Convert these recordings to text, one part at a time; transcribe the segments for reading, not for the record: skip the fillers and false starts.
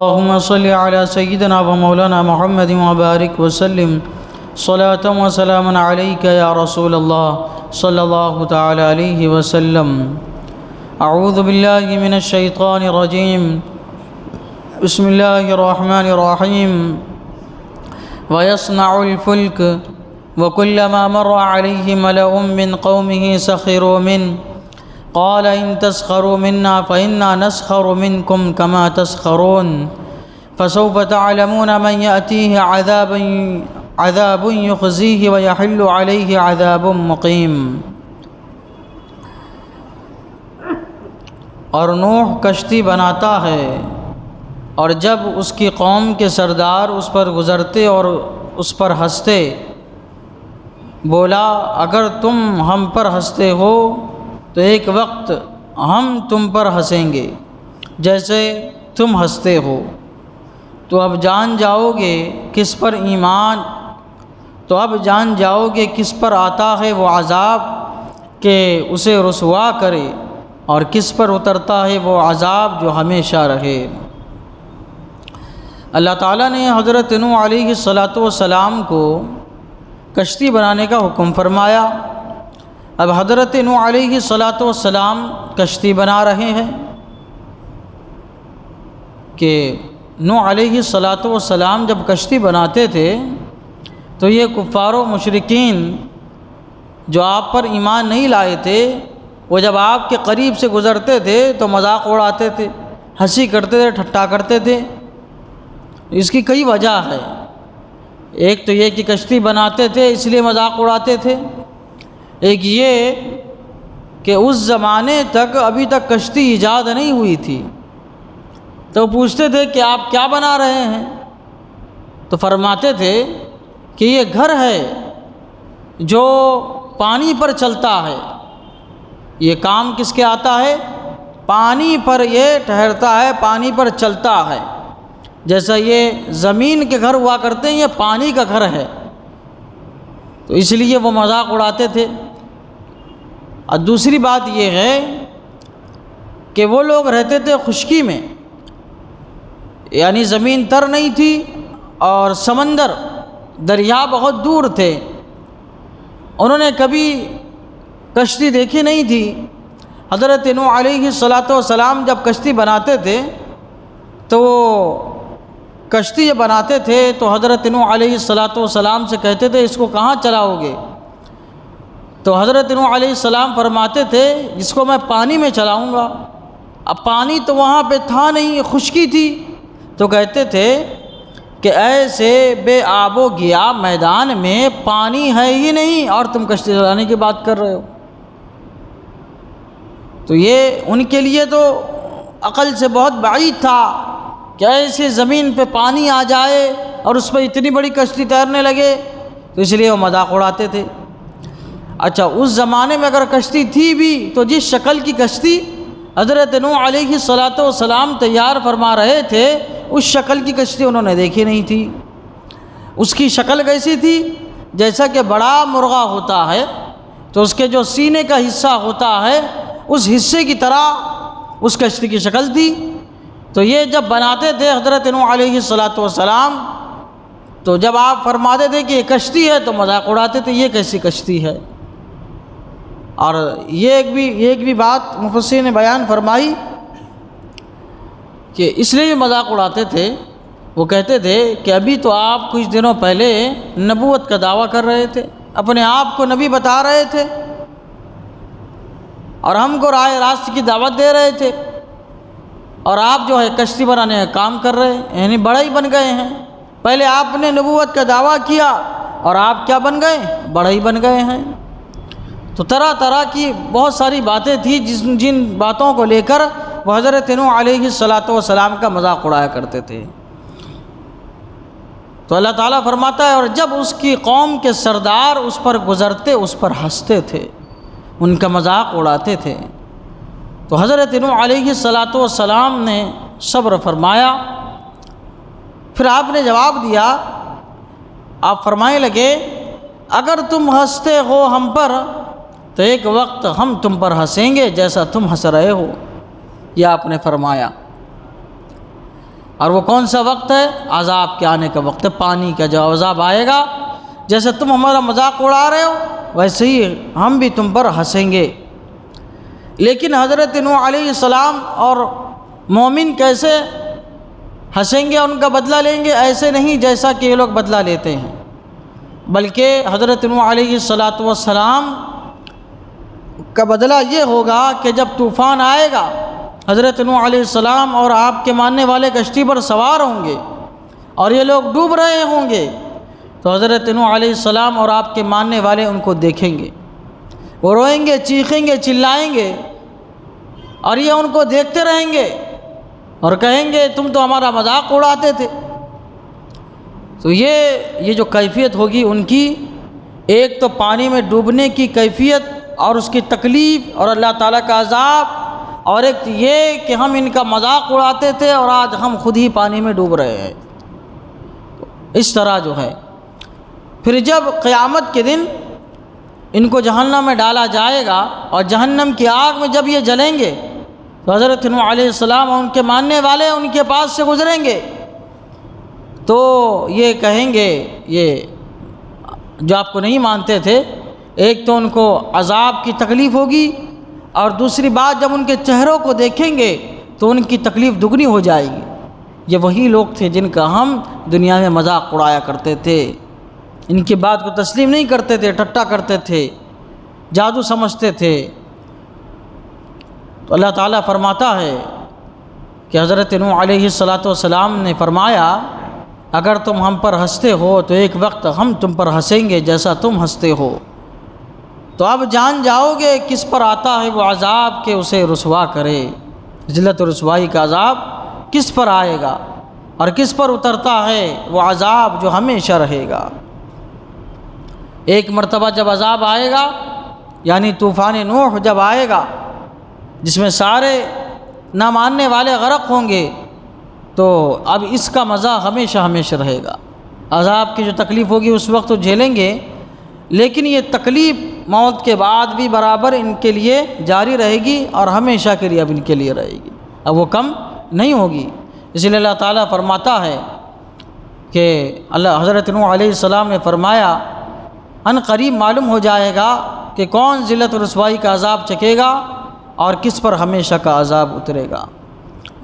اللهم صل على سيدنا ومولانا محمد وبارك وسلم صلاة وسلام عليك يا رسول الله صلى الله تعالى عليه وسلم. أعوذ بالله من الشيطان الرجيم. بسم الله الرحمن الرحيم. ويصنع الفلك وكلما مر عليه ملأ من قومه سخروا منه قال إن تسخروا منا فإنا نسخر منكم كما تسخرون فسوف تعلمون من يأتيه عذاب يخزيه ويحل عليه عذاب مقيم. اور نوح کشتی بناتا ہے، اور جب اس کی قوم کے سردار اس پر گزرتے اور اس پر ہنستے، بولا اگر تم ہم پر ہنستے ہو تو ایک وقت ہم تم پر ہنسیں گے جیسے تم ہنستے ہو، تو اب جان جاؤ گے کس پر کس پر آتا ہے وہ عذاب کہ اسے رسوا کرے، اور کس پر اترتا ہے وہ عذاب جو ہمیشہ رہے. اللہ تعالیٰ نے حضرت نوح علیہ السلام کو کشتی بنانے کا حکم فرمایا. اب حضرت نوح علیہ السلام کشتی بنا رہے ہیں کہ نوح علیہ السلام جب کشتی بناتے تھے تو یہ کفار و مشرکین جو آپ پر ایمان نہیں لائے تھے، وہ جب آپ کے قریب سے گزرتے تھے تو مذاق اڑاتے تھے، ہنسی کرتے تھے، ٹھٹا کرتے تھے. اس کی کئی وجہ ہے. ایک تو یہ کہ کشتی بناتے تھے اس لیے مذاق اڑاتے تھے، ایک یہ کہ اس زمانے تک ابھی تک کشتی ایجاد نہیں ہوئی تھی، تو پوچھتے تھے کہ آپ کیا بنا رہے ہیں، تو فرماتے تھے کہ یہ گھر ہے جو پانی پر چلتا ہے. یہ کام کس کے آتا ہے؟ پانی پر یہ ٹھہرتا ہے، پانی پر چلتا ہے. جیسا یہ زمین کے گھر ہوا کرتے ہیں، یہ پانی کا گھر ہے، تو اس لیے وہ مذاق اڑاتے تھے. اور دوسری بات یہ ہے کہ وہ لوگ رہتے تھے خشکی میں، یعنی زمین تر نہیں تھی اور سمندر دریا بہت دور تھے. انہوں نے کبھی کشتی دیکھی نہیں تھی. حضرت نوح علیہ السلام جب کشتی بناتے تھے تو وہ کشتی جب بناتے تھے تو حضرت نوح علیہ السلام سے کہتے تھے اس کو کہاں چلاؤ گے؟ تو حضرت نوح علیہ السلام فرماتے تھے اس کو میں پانی میں چلاؤں گا. اب پانی تو وہاں پہ تھا نہیں، خشکی تھی، تو کہتے تھے کہ ایسے بے آب و گیا میدان میں پانی ہے ہی نہیں اور تم کشتی چلانے کی بات کر رہے ہو. تو یہ ان کے لیے تو عقل سے بہت بعید تھا کہ ایسے زمین پہ پانی آ جائے اور اس پہ اتنی بڑی کشتی تیرنے لگے، تو اس لیے وہ مذاق اڑاتے تھے. اچھا، اس زمانے میں اگر کشتی تھی بھی تو جس شکل کی کشتی حضرت نوح علیہ السلام تیار فرما رہے تھے اس شکل کی کشتی انہوں نے دیکھی نہیں تھی. اس کی شکل کیسی تھی؟ جیسا کہ بڑا مرغا ہوتا ہے تو اس کے جو سینے کا حصہ ہوتا ہے اس حصے کی طرح اس کشتی کی شکل تھی. تو یہ جب بناتے تھے حضرت نوح علیہ السلام تو جب آپ فرماتے تھے کہ یہ کشتی ہے تو مذاق اڑاتے تھے، یہ کیسی کشتی ہے. اور یہ ایک بھی بات مفسرین نے بیان فرمائی کہ اس لیے مذاق اڑاتے تھے. وہ کہتے تھے کہ ابھی تو آپ کچھ دنوں پہلے نبوت کا دعویٰ کر رہے تھے، اپنے آپ کو نبی بتا رہے تھے اور ہم کو راہ راست کی دعوت دے رہے تھے، اور آپ جو ہے کشتی بنانے کا کام کر رہے ہیں، یعنی بڑا ہی بن گئے ہیں. پہلے آپ نے نبوت کا دعویٰ کیا اور آپ کیا بن گئے؟ بڑا ہی بن گئے ہیں. تو طرح طرح کی بہت ساری باتیں تھیں جن باتوں کو لے کر وہ حضرت نوح علیہ السلام کا مذاق اڑایا کرتے تھے. تو اللہ تعالیٰ فرماتا ہے اور جب اس کی قوم کے سردار اس پر گزرتے اس پر ہنستے تھے، ان کا مذاق اڑاتے تھے. تو حضرت نوح علیہ السلام نے صبر فرمایا. پھر آپ نے جواب دیا، آپ فرمانے لگے اگر تم ہنستے ہو ہم پر تو ایک وقت ہم تم پر ہنسیں گے جیسا تم ہنس رہے ہو. یہ آپ نے فرمایا. اور وہ کون سا وقت ہے؟ عذاب کے آنے کا وقت ہے، پانی کا جو عذاب آئے گا، جیسے تم ہمارا مذاق اڑا رہے ہو ویسے ہی ہم بھی تم پر ہنسیں گے۔ لیکن حضرت نوح علیہ السلام اور مومن کیسے ہنسیں گے، ان کا بدلہ لیں گے؟ ایسے نہیں جیسا کہ یہ لوگ بدلہ لیتے ہیں، بلکہ حضرت نوح علیہ السلام کا بدلہ یہ ہوگا کہ جب طوفان آئے گا، حضرت نوح علیہ السلام اور آپ کے ماننے والے کشتی پر سوار ہوں گے اور یہ لوگ ڈوب رہے ہوں گے، تو حضرت نوح علیہ السلام اور آپ کے ماننے والے ان کو دیکھیں گے، وہ روئیں گے، چیخیں گے، چلائیں گے، اور یہ ان کو دیکھتے رہیں گے اور کہیں گے تم تو ہمارا مذاق اڑاتے تھے۔ تو یہ جو کیفیت ہوگی ان کی، ایک تو پانی میں ڈوبنے کی کیفیت اور اس کی تکلیف اور اللہ تعالیٰ کا عذاب، اور ایک یہ کہ ہم ان کا مذاق اڑاتے تھے اور آج ہم خود ہی پانی میں ڈوب رہے ہیں۔ اس طرح جو ہے پھر جب قیامت کے دن ان کو جہنم میں ڈالا جائے گا اور جہنم کی آگ میں جب یہ جلیں گے تو حضرت نوح علیہ السلام اور ان کے ماننے والے ان کے پاس سے گزریں گے تو یہ کہیں گے، یہ جو آپ کو نہیں مانتے تھے، ایک تو ان کو عذاب کی تکلیف ہوگی، اور دوسری بات جب ان کے چہروں کو دیکھیں گے تو ان کی تکلیف دگنی ہو جائے گی۔ یہ وہی لوگ تھے جن کا ہم دنیا میں مذاق اڑایا کرتے تھے، ان کی بات کو تسلیم نہیں کرتے تھے، ٹھٹا کرتے تھے، جادو سمجھتے تھے۔ تو اللہ تعالیٰ فرماتا ہے کہ حضرت نوح علیہ السلام نے فرمایا اگر تم ہم پر ہنستے ہو تو ایک وقت ہم تم پر ہنسیں گے جیسا تم ہنستے ہو۔ تو اب جان جاؤ گے کس پر آتا ہے وہ عذاب کہ اسے رسوا کرے، ذلت و رسوائی کا عذاب کس پر آئے گا اور کس پر اترتا ہے وہ عذاب جو ہمیشہ رہے گا۔ ایک مرتبہ جب عذاب آئے گا، یعنی طوفان نوح جب آئے گا جس میں سارے نہ ماننے والے غرق ہوں گے، تو اب اس کا مزہ ہمیشہ ہمیشہ رہے گا۔ عذاب کی جو تکلیف ہوگی اس وقت تو جھیلیں گے، لیکن یہ تکلیف موت کے بعد بھی برابر ان کے لیے جاری رہے گی اور ہمیشہ کے لیے اب ان کے لیے رہے گی، اب وہ کم نہیں ہوگی۔ اس لیے اللہ تعالیٰ فرماتا ہے کہ حضرت نوح علیہ السلام نے فرمایا ان قریب معلوم ہو جائے گا کہ کون ذلت و رسوائی کا عذاب چکے گا اور کس پر ہمیشہ کا عذاب اترے گا۔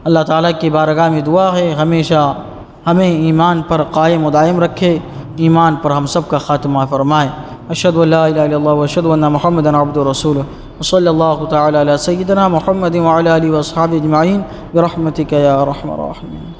اللہ تعالیٰ کی بارگاہ میں دعا ہے ہمیشہ ہمیں ایمان پر قائم و دائم رکھے، ایمان پر ہم سب کا خاتمہ فرمائے۔ اشہد ان لا الہ الا اللہ واشہد ان محمدا عبدہ ورسولہ وصلی اللہ تعالی علی سیدنا محمد وعلی آلہ واصحابہ اجمعین برحمتک یا ارحم الراحمین۔